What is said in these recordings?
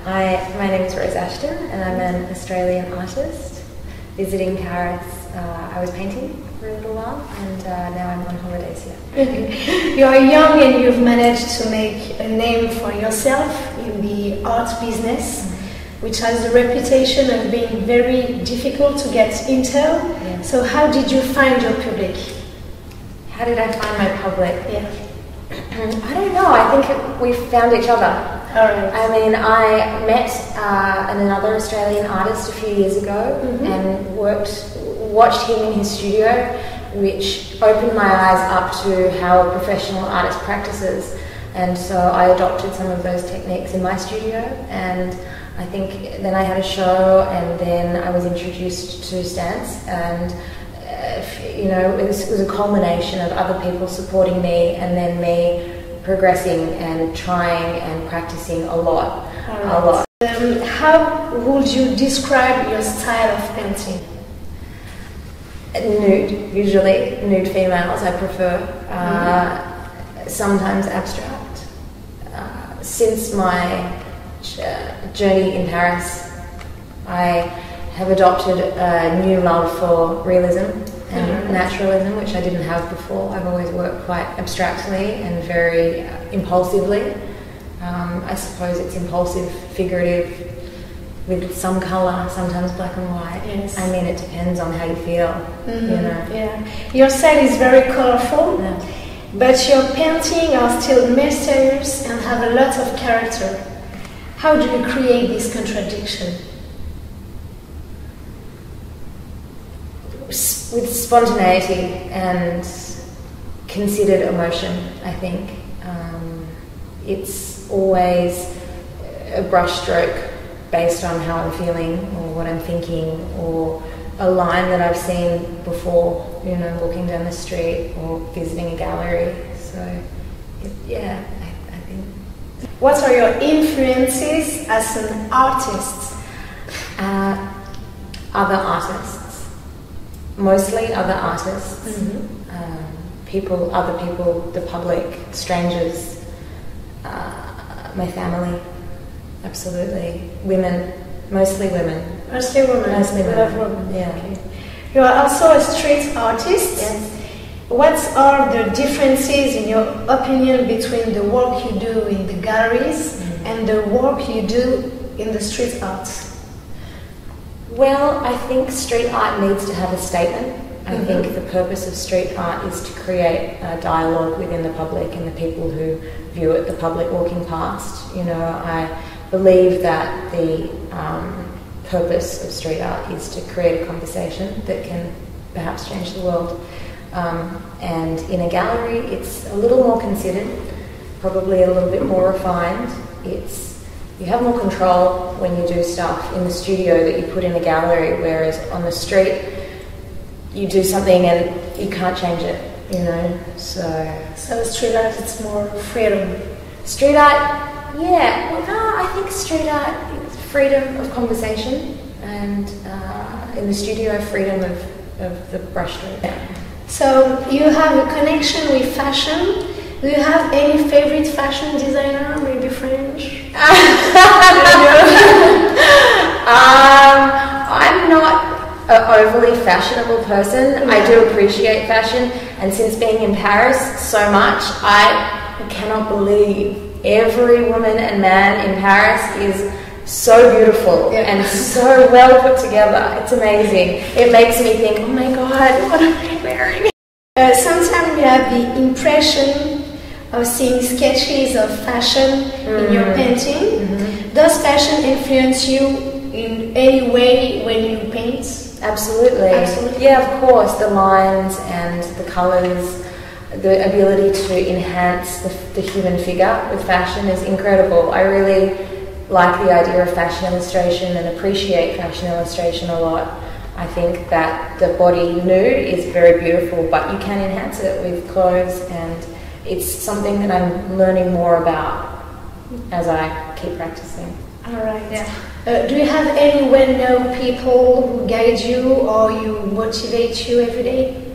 My name is Ashton, and I'm an Australian artist visiting Paris. I was painting for a little while, and now I'm on holidays here. You are young and you've managed to make a name for yourself in the art business, which has the reputation of being very difficult to get into. Yeah. So how did you find your public? How did I find my public? Yeah. I don't know. I think we found each other. All right. I mean, I met another Australian artist a few years ago and watched him in his studio, which opened my eyes up to how a professional artist practices. And so I adopted some of those techniques in my studio, and I think then I had a show, and then I was introduced to stance, and it was a culmination of other people supporting me, and then me progressing and trying and practicing a lot. A lot. How would you describe your style of painting? Nude, usually nude females I prefer. Sometimes abstract. Since my journey in Paris, I have adopted a new love for realism and naturalism, which I didn't have before. I've always worked quite abstractly and very impulsively. I suppose it's impulsive, figurative, with some colour, sometimes black and white. Yes. I mean, it depends on how you feel, Yeah. Your style is very colourful, but your paintings are still mysterious and have a lot of character. How do you create this contradiction? With spontaneity and considered emotion, I think. It's always a brushstroke based on how I'm feeling or what I'm thinking, or a line that I've seen before, walking down the street or visiting a gallery. So, I think. What are your influences as an artist? Other artists. Mostly other artists. Other people, the public, strangers, my family, absolutely. Women, mostly women. Mostly women. Mostly Love women. women. Yeah. Okay. You are also a street artist. Yes. What are the differences, in your opinion, between the work you do in the galleries and the work you do in the street art? Well, I think street art needs to have a statement. I think the purpose of street art is to create a dialogue within the public and the people who view it, the public walking past. I believe that the purpose of street art is to create a conversation that can perhaps change the world. And in a gallery, it's a little more considered, probably a little bit more refined. You have more control when you do stuff in the studio that you put in a gallery, whereas on the street, you do something and you can't change it, So street art, it's more freedom. Street art, yeah. Well, no, I think street art is freedom of conversation, and in the studio, freedom of the brushstroke. Yeah. So you have a connection with fashion. Do you have any favorite fashion designer, maybe French? I'm not an overly fashionable person. I do appreciate fashion, and since being in Paris so much, I cannot believe every woman and man in Paris is so beautiful and so well put together. It's amazing. It makes me think, oh my God, what am I wearing? Sometimes you have the impression of seeing sketches of fashion in your painting. Does fashion influence you in any way when you paint? Absolutely. Yeah, of course. The lines and the colours, the ability to enhance the human figure with fashion is incredible. I really like the idea of fashion illustration and appreciate fashion illustration a lot. I think that the body nude is very beautiful, but you can enhance it with clothes, and it's something that I'm learning more about as I keep practicing. All right. Yeah. Do you have any well-known people who guide you or you motivate you every day?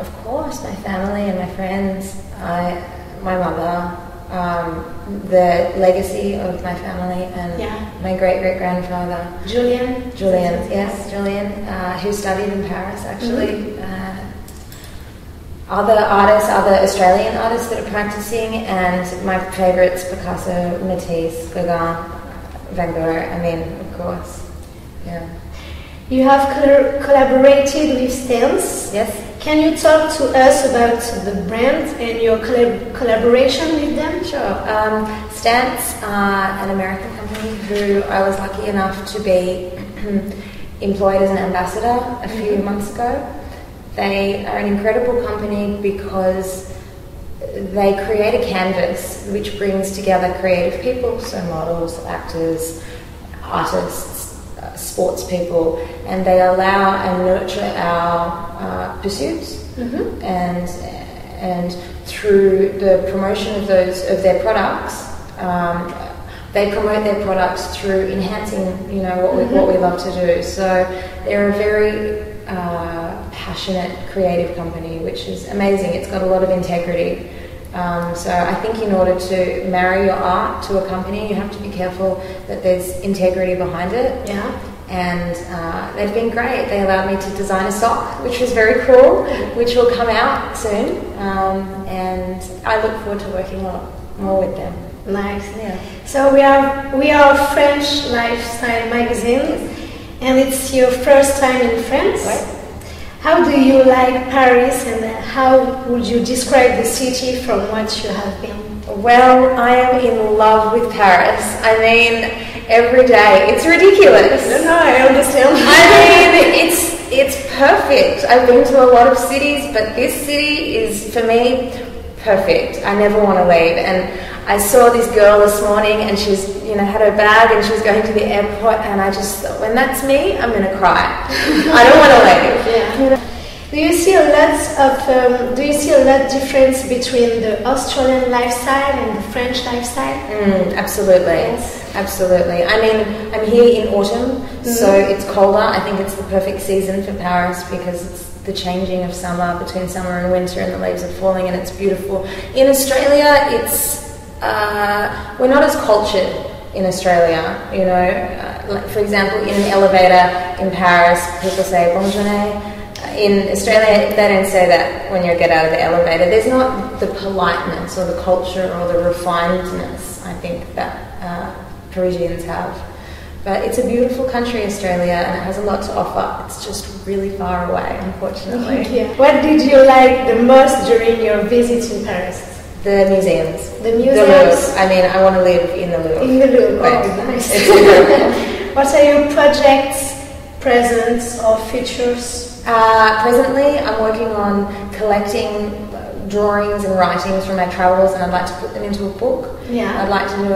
Of course, my family and my friends. My mother, the legacy of my family and my great-great-grandfather. Julian, yes, Julian, who studied in Paris, actually. Other artists, other Australian artists that are practicing, and my favourites, Picasso, Matisse, Gauguin, Van Gogh, I mean, of course, yeah. You have collaborated with Pense. Yes. Can you talk to us about the brand and your collaboration with them? Sure. Stance are an American company who I was lucky enough to be employed as an ambassador a few months ago. They are an incredible company because they create a canvas which brings together creative people, so models, actors, artists, sports people, and they allow and nurture our pursuits, and through the promotion of their products, they promote their products through enhancing, what we love to do. So they're a very passionate, creative company, which is amazing. It's got a lot of integrity. So I think in order to marry your art to a company, you have to be careful that there's integrity behind it. Yeah. And they've been great. They allowed me to design a sock, which was very cool, which will come out soon. And I look forward to working a lot more with them. Nice. Yeah. So we are a French lifestyle magazine, and it's your first time in France. Right. How do you like Paris, and how would you describe the city from what you have been? Well, I am in love with Paris. I mean, every day. It's ridiculous. No, I understand. I mean, it's perfect. I've been to a lot of cities, but this city is, for me, perfect. I never want to leave. And I saw this girl this morning, and she's, had her bag, and she was going to the airport, and I just thought, when that's me, I'm going to cry. I don't want to leave. Yeah. Do you see a lot difference between the Australian lifestyle and the French lifestyle? Absolutely. Yes. Absolutely. I mean, I'm here in autumn, so it's colder. I think it's the perfect season for Paris because it's the changing of summer, between summer and winter, and the leaves are falling, and it's beautiful. In Australia, we're not as cultured in Australia, like for example, in an elevator in Paris, people say bonne journée. In Australia, they don't say that when you get out of the elevator. There's not the politeness or the culture or the refinedness, I think, that Parisians have. But it's a beautiful country, Australia, and it has a lot to offer. It's just really far away, unfortunately. Yeah. What did you like the most during your visit in Paris? The museums. The museums? The Louvre. I mean, I want to live in the Louvre. In the Louvre. Oh, nice. It's incredible. What are your projects, presents, or features? Presently, I'm working on collecting drawings and writings from my travels, and I'd like to put them into a book. Yeah. I'd like to do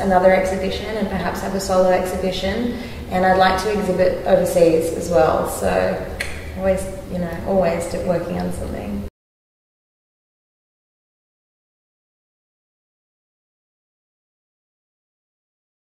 another exhibition and perhaps have a solo exhibition, and I'd like to exhibit overseas as well. So always working on something.